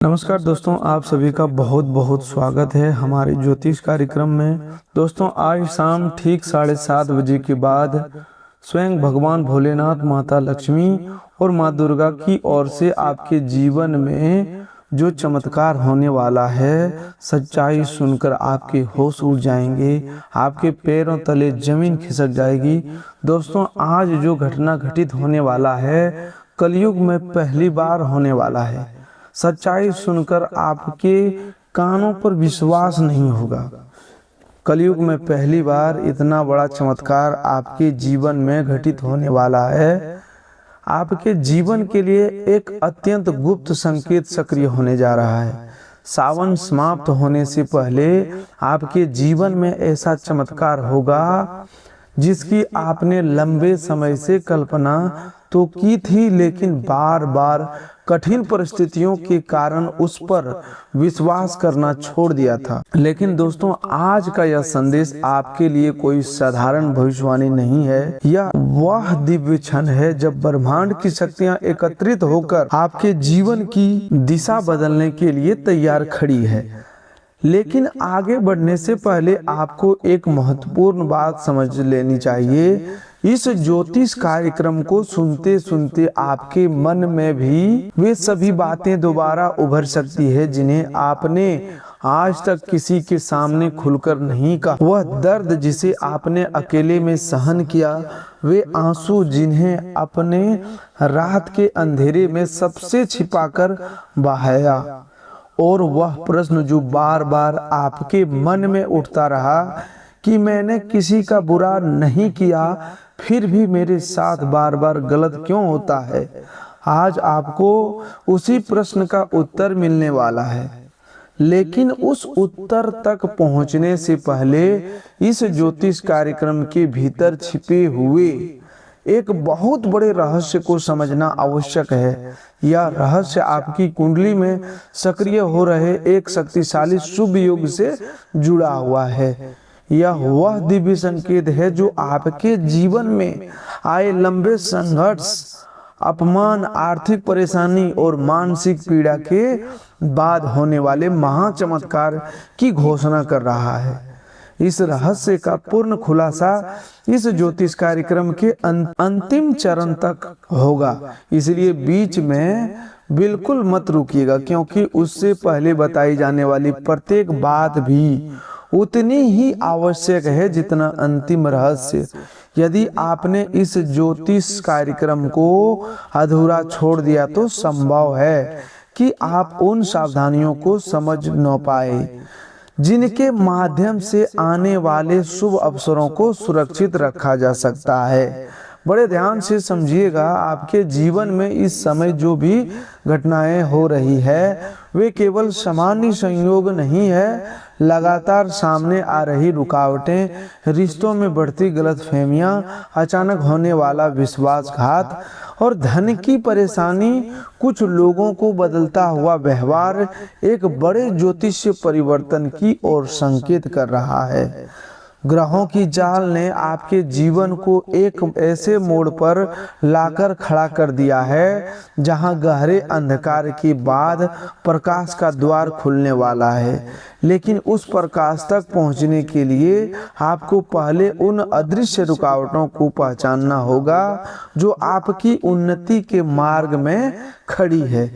नमस्कार दोस्तों, आप सभी का बहुत बहुत स्वागत है हमारे ज्योतिष कार्यक्रम में। दोस्तों, आज शाम ठीक 7:30 बजे के बाद स्वयं भगवान भोलेनाथ, माता लक्ष्मी और माँ दुर्गा की ओर से आपके जीवन में जो चमत्कार होने वाला है, सच्चाई सुनकर आपके होश उड़ जाएंगे, आपके पैरों तले जमीन खिसक जाएगी। दोस्तों, आज जो घटना घटित होने वाला है, कलयुग में पहली बार होने वाला है। सच्चाई सुनकर आपके कानों पर विश्वास नहीं होगा। कलयुग में पहली बार इतना बड़ा चमत्कार आपके जीवन में घटित होने वाला है। आपके जीवन के लिए एक अत्यंत गुप्त संकेत सक्रिय होने जा रहा है। सावन समाप्त होने से पहले आपके जीवन में ऐसा चमत्कार होगा जिसकी आपने लंबे समय से कल्पना तो की थी, लेकिन बार बार कठिन परिस्थितियों के कारण उस पर विश्वास करना छोड़ दिया था। लेकिन दोस्तों, आज का यह संदेश आपके लिए कोई साधारण भविष्यवाणी नहीं है। यह वह दिव्य क्षण है जब ब्रह्मांड की शक्तियां एकत्रित होकर आपके जीवन की दिशा बदलने के लिए तैयार खड़ी है। लेकिन आगे बढ़ने से पहले आपको एक महत्वपूर्ण बात समझ लेनी चाहिए। इस ज्योतिष कार्यक्रम को सुनते सुनते आपके मन में भी वे सभी बातें दोबारा उभर सकती है जिन्हें आपने आज तक किसी के सामने खुलकर नहीं कहा। वह दर्द जिसे आपने अकेले में सहन किया, वे आंसू जिन्हें अपने रात के अंधेरे में सबसे छिपाकर बहाया, और वह प्रश्न जो बार बार आपके मन में उठता रहा कि मैंने किसी का बुरा नहीं किया, फिर भी मेरे साथ बार बार गलत क्यों होता है। आज आपको उसी प्रश्न का उत्तर मिलने वाला है। लेकिन उस उत्तर तक पहुंचने से पहले इस ज्योतिष कार्यक्रम के भीतर छिपे हुए एक बहुत बड़े रहस्य को समझना आवश्यक है। यह रहस्य आपकी कुंडली में सक्रिय हो रहे एक शक्तिशाली शुभ योग से जुड़ा हुआ है। यह वह दिव्य संकेत है जो आपके जीवन में आए लंबे संघर्ष, अपमान, आर्थिक परेशानी और मानसिक पीड़ा के बाद होने वाले महाचमत्कार की घोषणा कर रहा है। इस रहस्य का पूर्ण खुलासा इस ज्योतिष कार्यक्रम के अंतिम चरण तक होगा, इसलिए बीच में बिल्कुल मत रुकिएगा, क्योंकि उससे पहले बताई जाने वाली प्रत्येक बात भी उतनी ही आवश्यक है जितना अंतिम रहस्य। यदि आपने इस ज्योतिष कार्यक्रम को अधूरा छोड़ दिया तो संभव है कि आप उन सावधानियों को समझ न पाए जिनके माध्यम से आने वाले शुभ अवसरों को सुरक्षित रखा जा सकता है। बड़े ध्यान से समझिएगा, आपके जीवन में इस समय जो भी घटनाएं हो रही है वे केवल सामान्य संयोग नहीं है। लगातार सामने आ रही रुकावटें, रिश्तों में बढ़ती गलतफहमियां, अचानक होने वाला विश्वासघात और धन की परेशानी, कुछ लोगों को बदलता हुआ व्यवहार एक बड़े ज्योतिषीय परिवर्तन की ओर संकेत कर रहा है। ग्रहों की चाल ने आपके जीवन को एक ऐसे मोड़ पर लाकर खड़ा कर दिया है जहां गहरे अंधकार के बाद प्रकाश का द्वार खुलने वाला है। लेकिन उस प्रकाश तक पहुंचने के लिए आपको पहले उन अदृश्य रुकावटों को पहचानना होगा जो आपकी उन्नति के मार्ग में खड़ी है।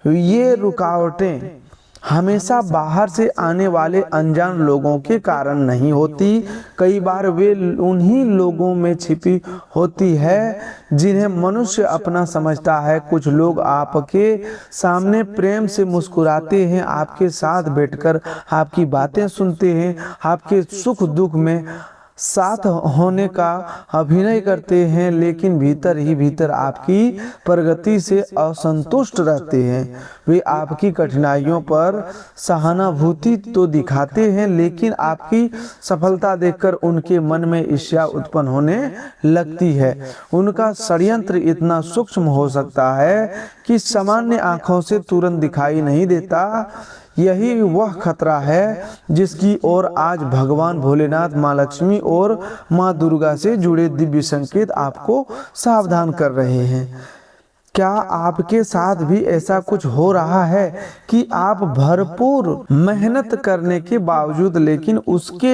ये रुकावटें हमेशा बाहर से आने वाले अनजान लोगों के कारण नहीं होती। कई बार वे उन्हीं लोगों में छिपी होती है जिन्हें मनुष्य अपना समझता है। कुछ लोग आपके सामने प्रेम से मुस्कुराते हैं, आपके साथ बैठकर आपकी बातें सुनते हैं, आपके सुख दुख में साथ होने का अभिनय करते हैं, लेकिन भीतर ही भीतर आपकी प्रगति से असंतुष्ट रहते हैं। वे आपकी कठिनाइयों पर सहानुभूति तो दिखाते हैं, लेकिन आपकी सफलता देखकर उनके मन में ईर्ष्या उत्पन्न होने लगती है। उनका षड्यंत्र इतना सूक्ष्म हो सकता है कि सामान्य आंखों से तुरंत दिखाई नहीं देता। यही वह खतरा है जिसकी ओर आज भगवान भोलेनाथ, माँ लक्ष्मी और माँ दुर्गा से जुड़े दिव्य संकेत आपको सावधान कर रहे हैं। क्या आपके साथ भी ऐसा कुछ हो रहा है कि आप भरपूर मेहनत करने के बावजूद लेकिन उसके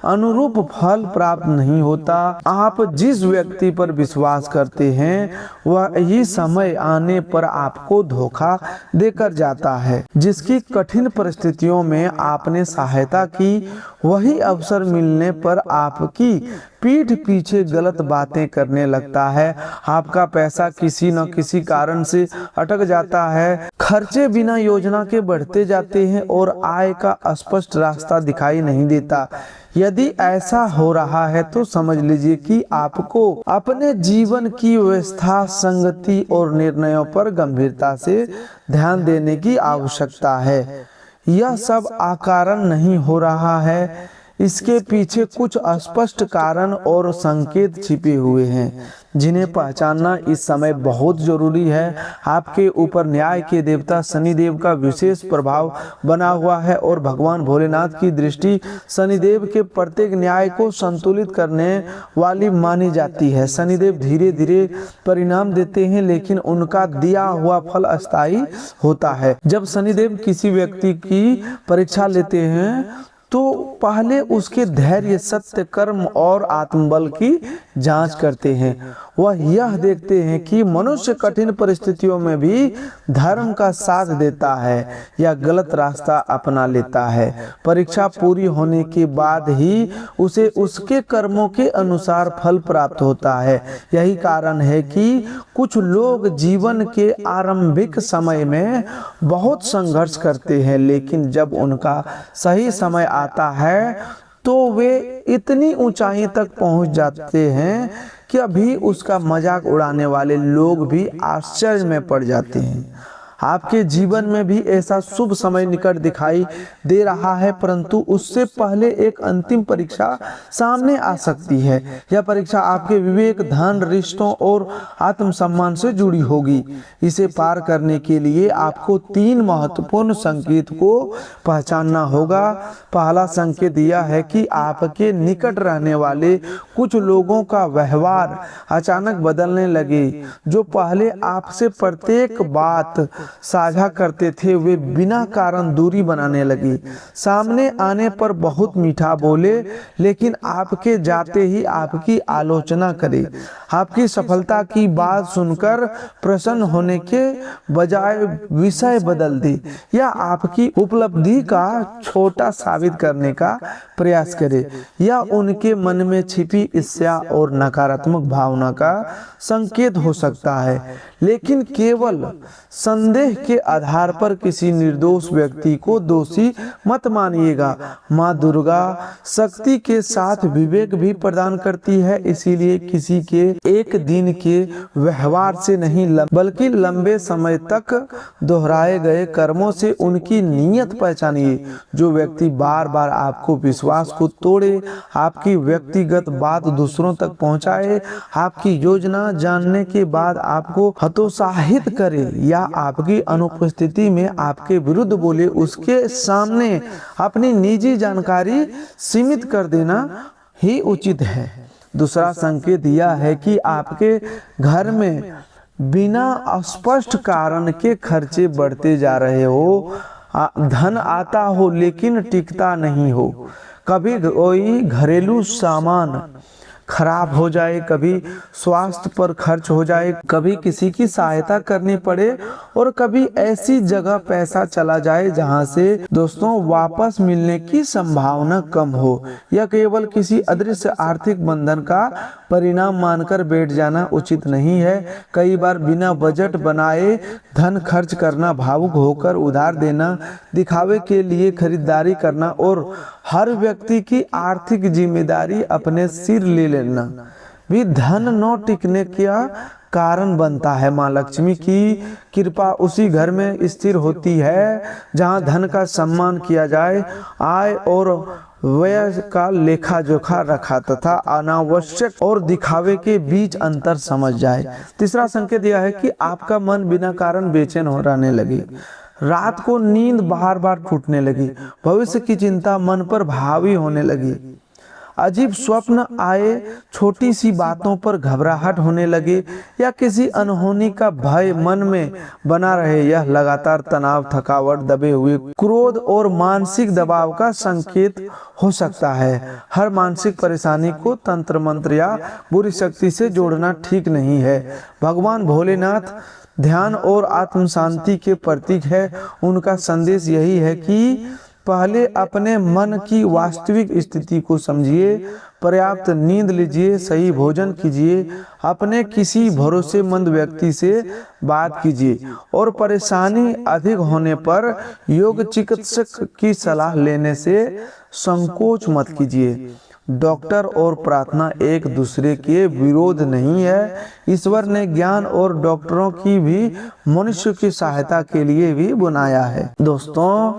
अनुरूप फल प्राप्त नहीं होता? आप जिस व्यक्ति पर विश्वास करते हैं वही समय आने पर आपको धोखा देकर जाता है। जिसकी कठिन परिस्थितियों में आपने सहायता की वही अवसर मिलने पर आपकी पीठ पीछे गलत बातें करने लगता है। आपका पैसा किसी न किसी कारण से अटक जाता है। खर्चे बिना योजना के बढ़ते जाते हैं और आय का स्पष्ट रास्ता दिखाई नहीं देता। यदि ऐसा हो रहा है तो समझ लीजिए कि आपको अपने जीवन की व्यवस्था, संगति और निर्णयों पर गंभीरता से ध्यान देने की आवश्यकता है। यह सब अकारण नहीं हो रहा है, इसके पीछे कुछ अस्पष्ट कारण और संकेत छिपे हुए हैं जिन्हें पहचानना इस समय बहुत जरूरी है। आपके ऊपर न्याय के देवता शनिदेव का विशेष प्रभाव बना हुआ है और भगवान भोलेनाथ की दृष्टि शनिदेव के प्रत्येक न्याय को संतुलित करने वाली मानी जाती है। शनिदेव धीरे धीरे परिणाम देते हैं लेकिन उनका दिया हुआ फल अस्थायी होता है। जब शनिदेव किसी व्यक्ति की परीक्षा लेते हैं तो पहले उसके धैर्य, सत्य, कर्म और आत्मबल की जांच करते हैं। वह यह देखते हैं कि मनुष्य कठिन परिस्थितियों में भी धर्म का साथ देता है या गलत रास्ता अपना लेता है। परीक्षा पूरी होने के बाद ही उसे उसके कर्मों के अनुसार फल प्राप्त होता है। यही कारण है कि कुछ लोग जीवन के आरंभिक समय में बहुत संघर्ष करते हैं लेकिन जब उनका सही समय आता है तो वे इतनी ऊंचाई तक पहुंच जाते हैं कि अभी उसका मजाक उड़ाने वाले लोग भी आश्चर्य में पड़ जाते हैं। आपके जीवन में भी ऐसा शुभ समय निकट दिखाई दे रहा है परंतु उससे पहले एक अंतिम परीक्षा सामने आ सकती है। यह परीक्षा आपके विवेक, धन, रिश्तों और आत्मसम्मान से जुड़ी होगी। इसे पार करने के लिए आपको 3 महत्वपूर्ण संकेत को पहचानना होगा। पहला संकेत यह है कि आपके निकट रहने वाले कुछ लोगों का व्यवहार अचानक बदलने लगे। जो पहले आपसे प्रत्येक बात साझा करते थे वे बिना कारण दूरी बनाने लगी। सामने आने पर बहुत मीठा बोले लेकिन आपके जाते ही आपकी आलोचना करे। आपकी सफलता की बात सुनकर प्रसन्न होने के बजाय विषय बदल दे या आपकी उपलब्धि का छोटा साबित करने का प्रयास करे। या उनके मन में छिपी ईर्ष्या और नकारात्मक भावना का संकेत हो सकता है। लेकिन केवल संदेह के आधार पर किसी निर्दोष व्यक्ति को दोषी मत मानिएगा। माँ दुर्गा शक्ति के साथ विवेक भी प्रदान करती है, इसीलिए किसी के एक दिन के व्यवहार से नहीं बल्कि लंबे समय तक दोहराए गए कर्मों से उनकी नीयत पहचानिए। जो व्यक्ति बार बार आपको विश्वास को तोड़े, आपकी व्यक्तिगत बात दूसरों तक पहुंचाए, आपकी योजना जानने के बाद आपको हतोत्साहित करे या आपकी अनुपस्थिति में आपके विरुद्ध बोले, उसके सामने अपनी निजी जानकारी सीमित कर देना ही उचित है। दूसरा संकेत यह है कि आपके घर में बिना स्पष्ट कारण के खर्चे बढ़ते जा रहे हो। धन आता हो लेकिन टिकता नहीं हो। कभी कोई घरेलू सामान खराब हो जाए, कभी स्वास्थ्य पर खर्च हो जाए, कभी किसी की सहायता करनी पड़े और कभी ऐसी जगह पैसा चला जाए जहां से दोस्तों वापस मिलने की संभावना कम हो। यह केवल किसी अदृश्य आर्थिक बंधन का परिणाम मानकर बैठ जाना उचित नहीं है। कई बार बिना बजट बनाए धन खर्च करना, भावुक होकर उधार देना, दिखावे के लिए खरीदारी करना और हर व्यक्ति की आर्थिक जिम्मेदारी अपने सिर ले लेना भी धन न टिकने का कारण बनता है। माँ लक्ष्मी की कृपा उसी घर में स्थिर होती है जहाँ धन का सम्मान किया जाए, आय और व्यय का लेखा जोखा रखा तथा अनावश्यक और दिखावे के बीच अंतर समझ जाए। तीसरा संकेत यह है कि आपका मन बिना कारण बेचैन हो रहने लगे। रात को नींद बार बार टूटने लगी, भविष्य की चिंता मन पर हावी होने लगी। अजीब स्वप्न आए, छोटी सी बातों पर घबराहट होने लगे या किसी अनहोनी का भय मन में बना रहे, यह लगातार तनाव, थकावट, दबे हुए क्रोध और मानसिक दबाव का संकेत हो सकता है। हर मानसिक परेशानी को तंत्र मंत्र या बुरी शक्ति से जोड़ना ठीक नहीं है। भगवान भोलेनाथ ध्यान और आत्म शांति के प्रतीक है। उनका संदेश यही है कि पहले अपने मन की वास्तविक स्थिति को समझिए, पर्याप्त नींद लीजिए, सही भोजन कीजिए, अपने किसी भरोसेमंद व्यक्ति से बात कीजिए और परेशानी अधिक होने पर योग चिकित्सक की सलाह लेने से संकोच मत कीजिए। डॉक्टर और प्रार्थना एक दूसरे के विरोध नहीं है। ईश्वर ने ज्ञान और डॉक्टरों की भी मनुष्य की सहायता के लिए भी बनाया है। दोस्तों,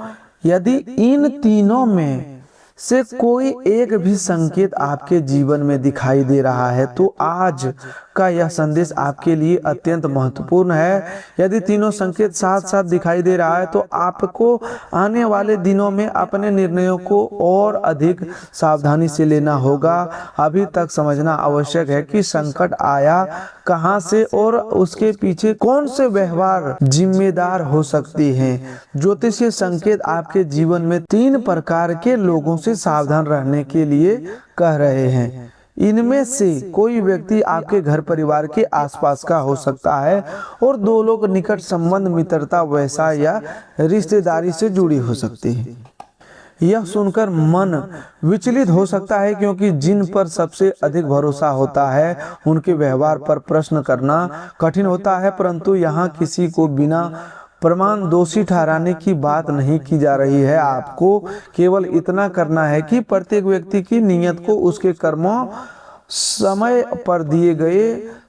यदि इन तीनों में से कोई एक भी संकेत आपके जीवन में दिखाई दे रहा है तो आज का यह संदेश आपके लिए अत्यंत महत्वपूर्ण है। यदि तीनों संकेत साथ साथ दिखाई दे रहा है तो आपको आने वाले दिनों में अपने निर्णयों को और अधिक सावधानी से लेना होगा। अभी तक समझना आवश्यक है कि संकट आया कहां से और उसके पीछे कौन से व्यवहार जिम्मेदार हो सकते हैं। ज्योतिषीय संकेत आपके जीवन में 3 प्रकार के लोगों से सावधान रहने के लिए कह रहे हैं। इनमें से कोई व्यक्ति आपके घर परिवार के आसपास का हो सकता है और 2 लोग निकट संबंध, मित्रता, व्यवसाय या रिश्तेदारी से जुड़ी हो सकती है। यह सुनकर मन विचलित हो सकता है क्योंकि जिन पर सबसे अधिक भरोसा होता है उनके व्यवहार पर प्रश्न करना कठिन होता है, परंतु यहाँ किसी को बिना प्रमाण दोषी ठहराने की बात नहीं की जा रही है। आपको केवल इतना करना है कि प्रत्येक व्यक्ति की नीयत को उसके कर्मों, समय पर दिए गए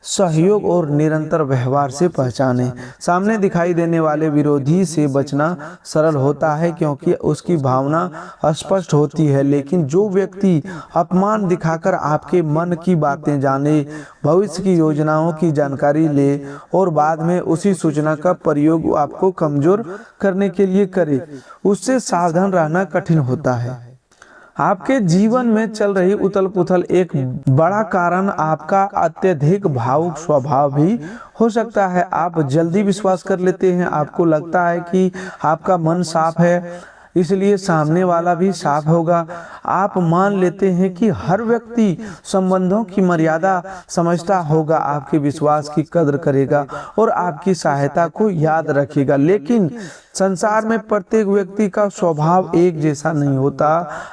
सहयोग और निरंतर व्यवहार से पहचाने। सामने दिखाई देने वाले विरोधी से बचना सरल होता है क्योंकि उसकी भावना स्पष्ट होती है, लेकिन जो व्यक्ति अपमान दिखाकर आपके मन की बातें जाने, भविष्य की योजनाओं की जानकारी ले और बाद में उसी सूचना का प्रयोग आपको कमजोर करने के लिए करे, उससे सावधान रहना कठिन होता है। आपके जीवन में चल रही उथल पुथल एक बड़ा कारण आपका अत्यधिक भावुक स्वभाव भी हो सकता है। आप जल्दी विश्वास कर लेते हैं। आपको लगता है कि आपका मन साफ है, इसलिए सामने वाला भी साफ होगा। आप मान लेते हैं कि हर व्यक्ति संबंधों की मर्यादा समझता होगा, आपके विश्वास की कदर करेगा और आपकी सहायता को याद रखेगा। लेकिन संसार में प्रत्येक व्यक्ति का स्वभाव एक जैसा नहीं होता।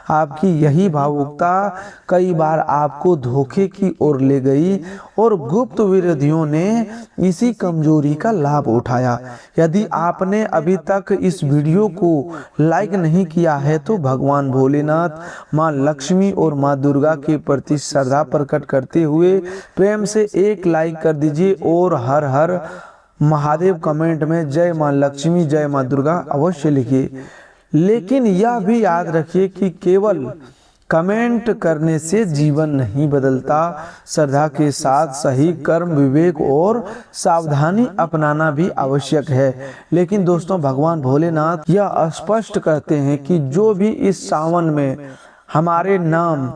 आपकी यही भावुकता कई बार आपको धोखे की ओर ले गई और गुप्त विरोधियों ने इसी कमजोरी का लाभ उठाया। यदि आपने अभी तक इस वीडियो को लाइक नहीं किया है तो भगवान भोलेनाथ, माँ लक्ष्मी और माँ दुर्गा के प्रति श्रद्धा प्रकट करते हुए प्रेम से एक लाइक कर दीजिए और हर हर महादेव कमेंट में जय माँ लक्ष्मी, जय माँ दुर्गा अवश्य लिखिए। लेकिन यह भी याद रखिए कि केवल कमेंट करने से जीवन नहीं बदलता। श्रद्धा के साथ सही कर्म, विवेक और सावधानी अपनाना भी आवश्यक है। लेकिन दोस्तों, भगवान भोलेनाथ यह स्पष्ट करते हैं कि जो भी इस सावन में हमारे नाम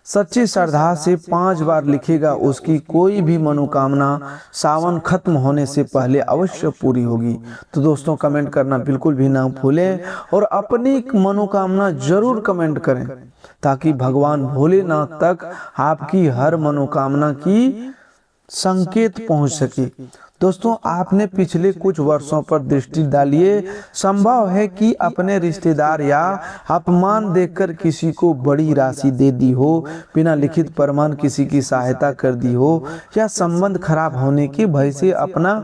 सच्ची श्रद्धा से 5 बार लिखेगा, उसकी कोई भी मनोकामना सावन खत्म होने से पहले अवश्य पूरी होगी। तो दोस्तों, कमेंट करना बिल्कुल भी ना भूलें और अपनी मनोकामना जरूर कमेंट करें ताकि भगवान भोलेनाथ तक आपकी हर मनोकामना की संकेत पहुंच सके। दोस्तों, आपने पिछले कुछ वर्षों पर दृष्टि डालिए। संभव है कि अपने रिश्तेदार या अपमान देखकर किसी को बड़ी राशि दे दी हो, बिना लिखित प्रमाण किसी की सहायता कर दी हो या संबंध खराब होने के भय से अपना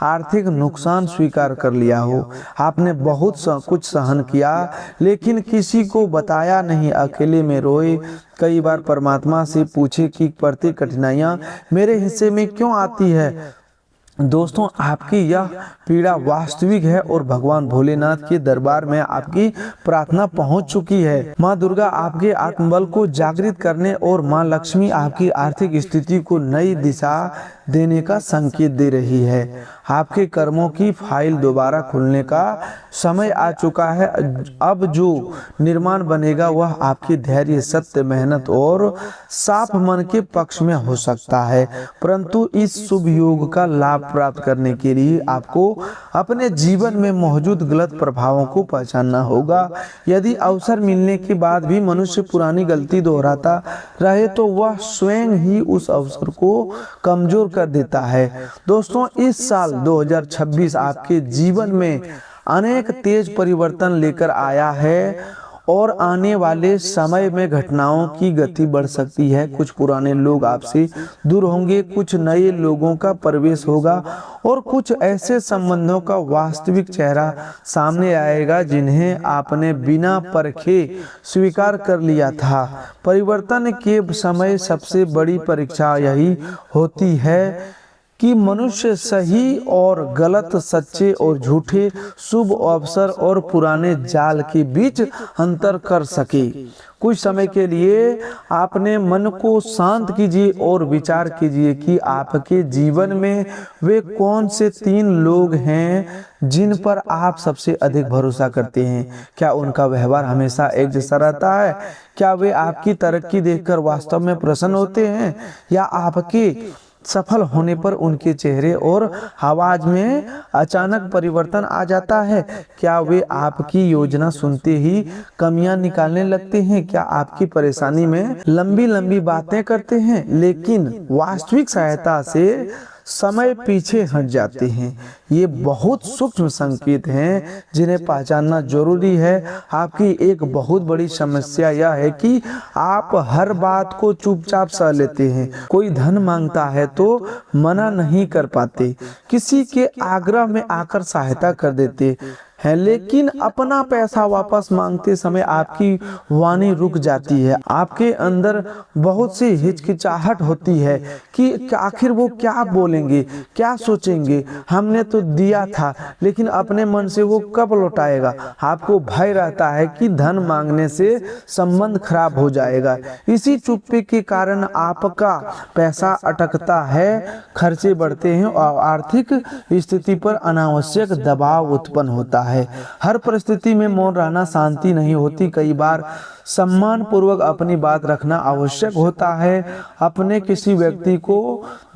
आर्थिक नुकसान स्वीकार कर लिया हो। आपने बहुत कुछ सहन किया लेकिन किसी को बताया नहीं, अकेले में रोए। कई बार परमात्मा से पूछे कि प्रत्येक कठिनाइयां मेरे हिस्से में क्यों आती है। दोस्तों, आपकी यह पीड़ा वास्तविक है और भगवान भोलेनाथ के दरबार में आपकी प्रार्थना पहुंच चुकी है। माँ दुर्गा आपके आत्मबल को जागृत करने और माँ लक्ष्मी आपकी आर्थिक स्थिति को नई दिशा देने का संकेत दे रही है। आपके कर्मों की फाइल दोबारा खुलने का समय आ चुका है। अब जो निर्माण बनेगा वह आपके धैर्य, सत्य, मेहनत और साफ मन के पक्ष में हो सकता है। परंतु इस शुभ योग का लाभ प्राप्त करने के लिए आपको अपने जीवन में मौजूद गलत प्रभावों को पहचानना होगा। यदि अवसर मिलने के बाद भी मनुष्य पुरानी गलती दोहराता रहे तो वह स्वयं ही उस अवसर को कमजोर कर देता है। दोस्तों, इस साल 2026 आपके जीवन में अनेक तेज परिवर्तन लेकर आया है और आने वाले समय में घटनाओं की गति बढ़ सकती है। कुछ पुराने लोग आपसे दूर होंगे, कुछ नए लोगों का प्रवेश होगा और कुछ ऐसे संबंधों का वास्तविक चेहरा सामने आएगा जिन्हें आपने बिना परखे स्वीकार कर लिया था। परिवर्तन के समय सबसे बड़ी परीक्षा यही होती है कि मनुष्य सही और गलत, सच्चे और झूठे, शुभ अवसर और पुराने जाल के बीच अंतर कर सके। कुछ समय के लिए अपने मन को शांत कीजिए और विचार कीजिए कि आपके जीवन में वे कौन से 3 लोग हैं जिन पर आप सबसे अधिक भरोसा करते हैं। क्या उनका व्यवहार हमेशा एक जैसा रहता है? क्या वे आपकी तरक्की देखकर वास्तव में प्रसन्न होते हैं या आपके सफल होने पर उनके चेहरे और आवाज में अचानक परिवर्तन आ जाता है? क्या वे आपकी योजना सुनते ही कमियां निकालने लगते हैं? क्या आपकी परेशानी में लंबी लंबी बातें करते हैं लेकिन वास्तविक सहायता से समय पीछे हट जाते हैं? ये बहुत सूक्ष्म संकेत हैं जिन्हें पहचानना जरूरी है। आपकी एक बहुत बड़ी समस्या यह है कि आप हर बात को चुपचाप सह लेते हैं। कोई धन मांगता है तो मना नहीं कर पाते, किसी के आग्रह में आकर सहायता कर देते है, लेकिन अपना पैसा वापस मांगते समय आपकी वाणी रुक जाती है। आपके अंदर बहुत सी हिचकिचाहट होती है कि आखिर वो क्या बोलेंगे, क्या सोचेंगे। हमने तो दिया था लेकिन अपने मन से वो कब लौटाएगा। आपको भय रहता है कि धन मांगने से संबंध खराब हो जाएगा। इसी चुप्पी के कारण आपका पैसा अटकता है, खर्चे बढ़ते हैं और आर्थिक स्थिति पर अनावश्यक दबाव उत्पन्न होता है। हर परिस्थिति में मौन रहना शांति नहीं होती। कई बार सम्मान पूर्वक अपनी बात रखना आवश्यक होता है। अपने किसी व्यक्ति को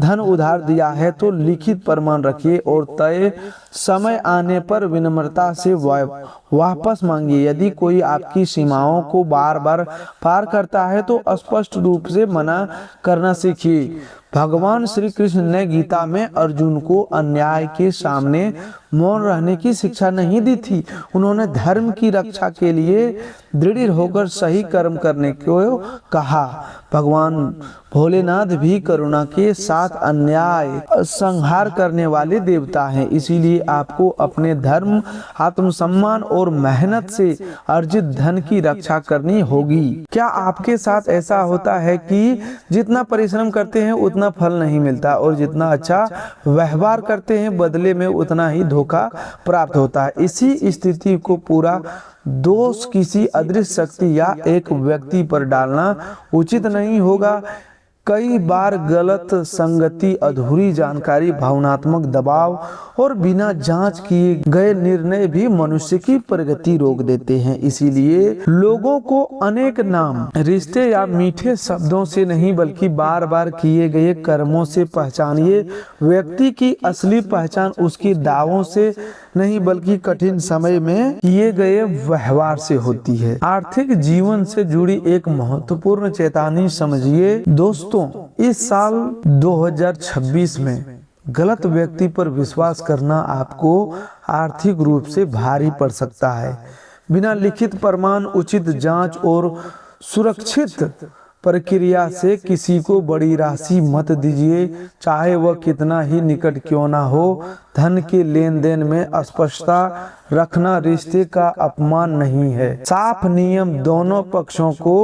धन उधार दिया है तो लिखित प्रमाण रखिए और तय समय आने पर विनम्रता से वापस मांगिए। यदि कोई आपकी सीमाओं को बार बार पार करता है तो स्पष्ट रूप से मना करना सीखिए। भगवान श्री कृष्ण ने गीता में अर्जुन को अन्याय के सामने मौन रहने की शिक्षा नहीं दी थी। उन्होंने धर्म की रक्षा के लिए दृढ़ होकर सही कर्म करने को कहा। भगवान भोलेनाथ भी करुणा के साथ अन्याय संहार करने वाले देवता हैं। इसीलिए आपको अपने धर्म, आत्मसम्मान और मेहनत से अर्जित धन की रक्षा करनी होगी। क्या आपके साथ ऐसा होता है कि जितना परिश्रम करते हैं उतना फल नहीं मिलता और जितना अच्छा व्यवहार करते हैं बदले में उतना ही धोखा प्राप्त होता है? इसी स्थिति को पूरा दोष किसी अदृश्य शक्ति या एक व्यक्ति पर डालना उचित नहीं होगा। कई बार गलत संगति, अधूरी जानकारी, भावनात्मक दबाव और बिना जांच किए गए निर्णय भी मनुष्य की प्रगति रोक देते हैं। इसीलिए लोगों को अनेक नाम, रिश्ते या मीठे शब्दों से नहीं बल्कि बार बार किए गए कर्मों से पहचानिए। व्यक्ति की असली पहचान उसके दावों से नहीं बल्कि कठिन समय में किए गए व्यवहार से होती है। आर्थिक जीवन से जुड़ी एक महत्वपूर्ण चेतावनी समझिए। दोस्तों, इस साल 2026 में गलत व्यक्ति पर विश्वास करना आपको आर्थिक रूप से भारी पड़ सकता है। बिना लिखित प्रमाण, उचित जांच और सुरक्षित प्रक्रिया से किसी को बड़ी राशि मत दीजिए, चाहे वह कितना ही निकट क्यों ना हो। धन के लेन देन में स्पष्टता रखना रिश्ते का अपमान नहीं है। साफ नियम दोनों पक्षों को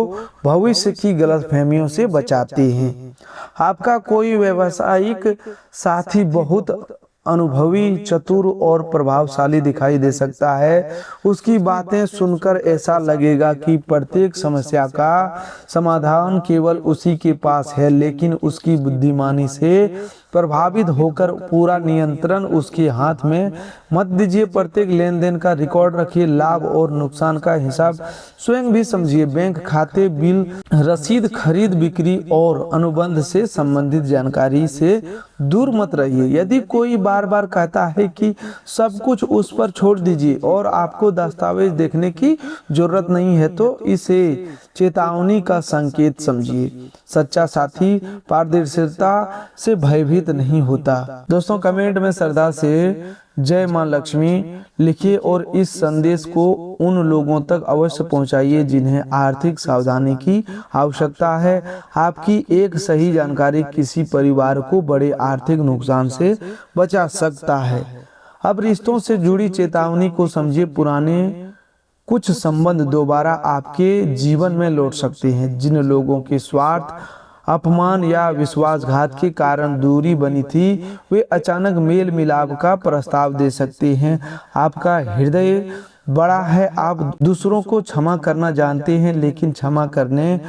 भविष्य की गलतफहमियों से बचाते हैं। आपका कोई व्यावसायिक साथी बहुत अनुभवी, चतुर और प्रभावशाली दिखाई दे सकता है। उसकी बातें सुनकर ऐसा लगेगा कि प्रत्येक समस्या का समाधान केवल उसी के पास है, लेकिन उसकी बुद्धिमानी से प्रभावित होकर पूरा नियंत्रण उसके हाथ में मत दीजिए। प्रत्येक लेन देन का रिकॉर्ड रखिए, लाभ और नुकसान का हिसाब स्वयं भी समझिए। बैंक खाते, बिल, रसीद, खरीद बिक्री और अनुबंध से संबंधित जानकारी से दूर मत रहिए। यदि कोई बार बार कहता है कि सब कुछ उस पर छोड़ दीजिए और आपको दस्तावेज देखने की जरूरत नहीं है, तो इसे चेतावनी का संकेत समझिए। सच्चा साथी पारदर्शिता से भयभीत नहीं होता। दोस्तों, कमेंट में श्रद्धा से जय मां लक्ष्मी लिखिए और इस संदेश को उन लोगों तक अवश्य पहुंचाइए जिन्हें आर्थिक सावधानी की आवश्यकता है। आपकी एक सही जानकारी किसी परिवार को बड़े आर्थिक नुकसान से बचा सकता है। अब रिश्तों से जुड़ी चेतावनी को समझिए। पुराने कुछ संबंध दोबारा आपके जीवन में लौट सकते हैं। जिन लोगों के स्वार्थ, अपमान या विश्वासघात के कारण दूरी बनी थी, वे अचानक मेल मिलाप का प्रस्ताव दे सकते हैं। आपका हृदय बड़ा है, आप दूसरों को क्षमा करना जानते हैं, लेकिन क्षमा करने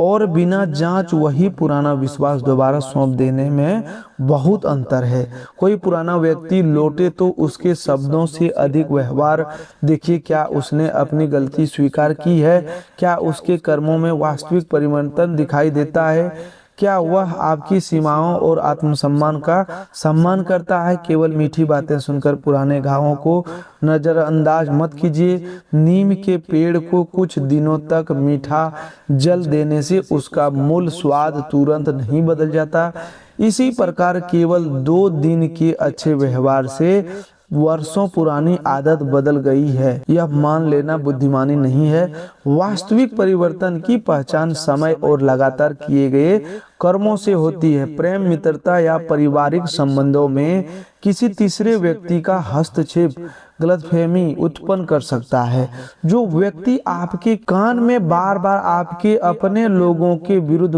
और बिना जांच वही पुराना विश्वास दोबारा सौंप देने में बहुत अंतर है। कोई पुराना व्यक्ति लौटे तो उसके शब्दों से अधिक व्यवहार देखिए। क्या उसने अपनी गलती स्वीकार की है? क्या उसके कर्मों में वास्तविक परिवर्तन दिखाई देता है? क्या वह आपकी सीमाओं और आत्मसम्मान का सम्मान करता है? केवल मीठी बातें सुनकर पुराने घावों को नजरअंदाज मत कीजिए। नीम के पेड़ को कुछ दिनों तक मीठा जल देने से उसका मूल स्वाद तुरंत नहीं बदल जाता। इसी प्रकार केवल 2 दिन के अच्छे व्यवहार से वर्षों पुरानी आदत बदल गई है, यह मान लेना बुद्धिमानी नहीं है। वास्तविक परिवर्तन की पहचान समय और लगातार किए गए कर्मों से होती है। प्रेम, मित्रता या पारिवारिक संबंधों में किसी तीसरे व्यक्ति का हस्तक्षेप गलतफहमी उत्पन्न कर सकता है। जो व्यक्ति आपके कान में बार बार आपके अपने लोगों के विरुद्ध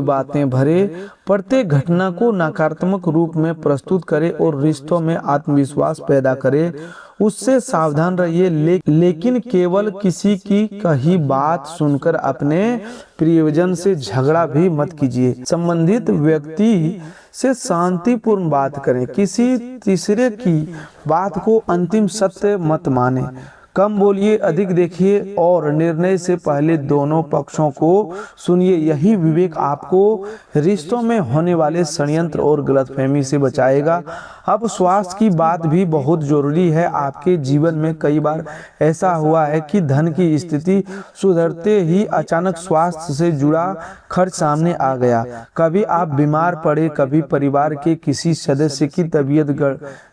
बातें भरे प्रत्येक घटना को नकारात्मक रूप में प्रस्तुत करे और रिश्तों में आत्मविश्वास पैदा करे, उससे सावधान रहिए। लेकिन केवल किसी की कही बात सुनकर अपने प्रियजन से झगड़ा भी मत कीजिए। संबंधित व्यक्ति से शांतिपूर्ण बात करें। किसी तीसरे की बात को अंतिम सत्य मत माने। कम बोलिए, अधिक देखिए और निर्णय से पहले दोनों पक्षों को सुनिए। यही विवेक आपको रिश्तों में होने वाले षड्यंत्र और गलतफहमी से बचाएगा। अब स्वास्थ्य की बात भी बहुत जरूरी है। आपके जीवन में कई बार ऐसा हुआ है कि धन की स्थिति सुधरते ही अचानक स्वास्थ्य से जुड़ा खर्च सामने आ गया। कभी आप बीमार पड़े, कभी परिवार के किसी सदस्य की तबीयत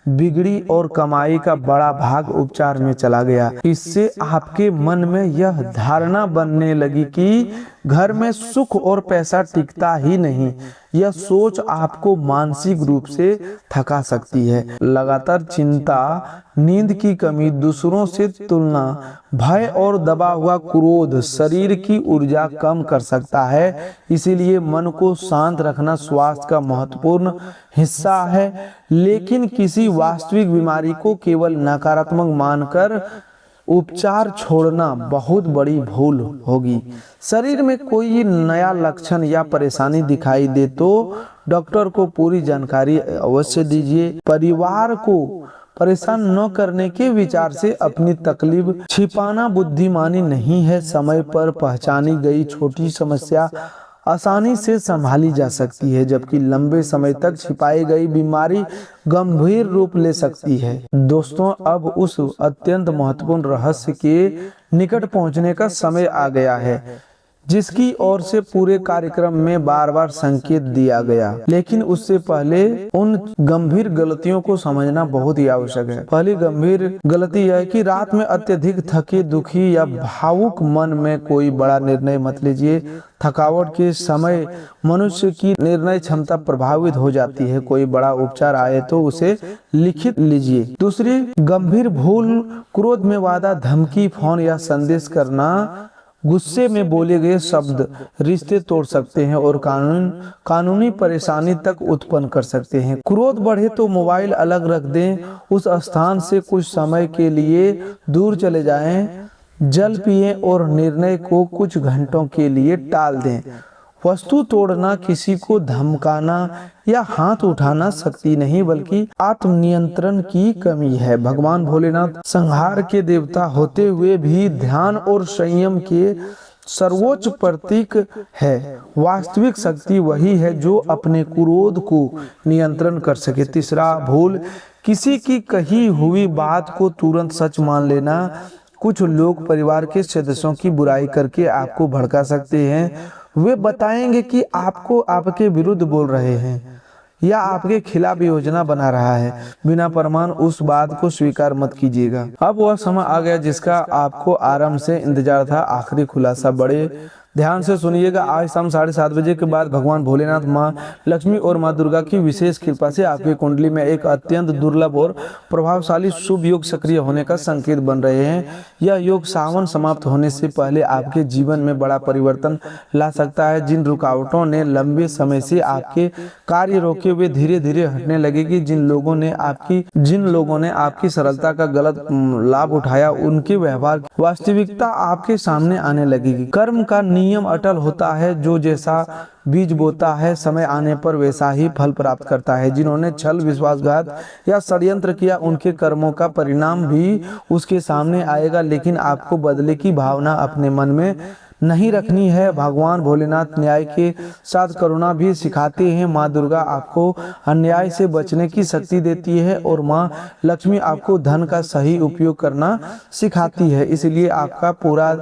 बिगड़ी और कमाई का बड़ा भाग उपचार में चला गया। इससे आपके मन में यह धारणा बनने लगी कि घर में सुख और पैसा टिकता ही नहीं। यह सोच आपको मानसिक रूप से थका सकती है। लगातार चिंता, नींद की कमी, दूसरों से तुलना, भय और दबा हुआ क्रोध शरीर की ऊर्जा कम कर सकता है। इसीलिए मन को शांत रखना स्वास्थ्य का महत्वपूर्ण हिस्सा है। लेकिन किसी वास्तविक बीमारी को केवल नकारात्मक मानकर उपचार छोड़ना बहुत बड़ी भूल होगी। शरीर में कोई नया लक्षण या परेशानी दिखाई दे तो डॉक्टर को पूरी जानकारी अवश्य दीजिए। परिवार को परेशान न करने के विचार से अपनी तकलीफ छिपाना बुद्धिमानी नहीं है। समय पर पहचानी गई छोटी समस्या आसानी से संभाली जा सकती है, जबकि लंबे समय तक छिपाई गई बीमारी गंभीर रूप ले सकती है। दोस्तों, अब उस अत्यंत महत्वपूर्ण रहस्य के निकट पहुंचने का समय आ गया है जिसकी ओर से पूरे कार्यक्रम में बार बार संकेत दिया गया। लेकिन उससे पहले उन गंभीर गलतियों को समझना बहुत ही आवश्यक है। पहली गंभीर गलती यह है कि रात में अत्यधिक थके, दुखी या भावुक मन में कोई बड़ा निर्णय मत लीजिए। थकावट के समय मनुष्य की निर्णय क्षमता प्रभावित हो जाती है। कोई बड़ा उपचार आए तो उसे लिखित लीजिए। दूसरी गंभीर भूल क्रोध में वादा, धमकी, फोन या संदेश करना। गुस्से में बोले गए शब्द रिश्ते तोड़ सकते हैं और कानूनी परेशानी तक उत्पन्न कर सकते हैं। क्रोध बढ़े तो मोबाइल अलग रख दें, उस स्थान से कुछ समय के लिए दूर चले जाएं, जल पिएं और निर्णय को कुछ घंटों के लिए टाल दें। वस्तु तोड़ना, किसी को धमकाना या हाथ उठाना शक्ति नहीं बल्कि आत्मनियंत्रण की कमी है। भगवान भोलेनाथ संहार के देवता होते हुए भी ध्यान और संयम के सर्वोच्च प्रतीक है। वास्तविक शक्ति वही है जो अपने क्रोध को नियंत्रण कर सके। तीसरा भूल, किसी की कही हुई बात को तुरंत सच मान लेना। कुछ लोग परिवार के सदस्यों की बुराई करके आपको भड़का सकते हैं। वे बताएंगे कि आपको आपके विरुद्ध बोल रहे हैं या आपके खिलाफ योजना बना रहा है। बिना प्रमाण उस बात को स्वीकार मत कीजिएगा। अब वह समय आ गया जिसका आपको आराम से इंतजार था। आखिरी खुलासा, बड़े ध्यान से सुनिएगा। आज शाम 7:30 बजे के बाद भगवान भोलेनाथ, माँ लक्ष्मी और माँ दुर्गा की विशेष कृपा से आपकी कुंडली में एक अत्यंत दुर्लभ और प्रभावशाली शुभ योग सक्रिय होने का संकेत बन रहे हैं। यह योग सावन समाप्त होने से पहले आपके जीवन में बड़ा परिवर्तन ला सकता है। जिन रुकावटों ने लंबे समय से आपके कार्य रोके हुए धीरे धीरे हटने लगेगी। जिन लोगों ने आपकी सरलता का गलत लाभ उठाया, उनके व्यवहार की वास्तविकता आपके सामने आने लगेगी। कर्म का नियम अटल होता है, जो जैसा बीज बोता है समय आने पर वैसा ही फल प्राप्त करता है। जिन्होंने छल, विश्वासघात या षड्यंत्र किया, उनके कर्मों का परिणाम भी उसके सामने आएगा। लेकिन आपको बदले की भावना अपने मन में नहीं रखनी है। भगवान भोलेनाथ न्याय के साथ करुणा भी सिखाते हैं। माँ दुर्गा आपको अन्याय से बचने की शक्ति देती है और माँ लक्ष्मी आपको धन का सही उपयोग करना सिखाती है। इसलिए आपका पूरा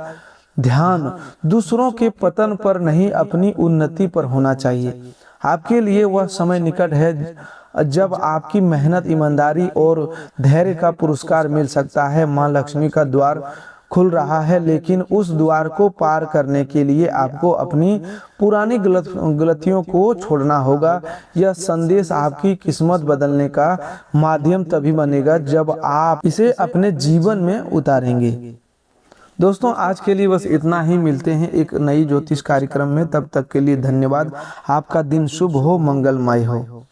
ध्यान दूसरों के पतन पर नहीं, अपनी उन्नति पर होना चाहिए। आपके लिए वह समय निकट है जब आपकी मेहनत, ईमानदारी और धैर्य का पुरस्कार मिल सकता है। माँ लक्ष्मी का द्वार खुल रहा है, लेकिन उस द्वार को पार करने के लिए आपको अपनी पुरानी गलतियों को छोड़ना होगा। यह संदेश आपकी किस्मत बदलने का माध्यम तभी बनेगा जब आप इसे अपने जीवन में उतारेंगे। दोस्तों, आज के लिए बस इतना ही। मिलते हैं एक नई ज्योतिष कार्यक्रम में। तब तक के लिए धन्यवाद। आपका दिन शुभ हो, मंगलमय हो।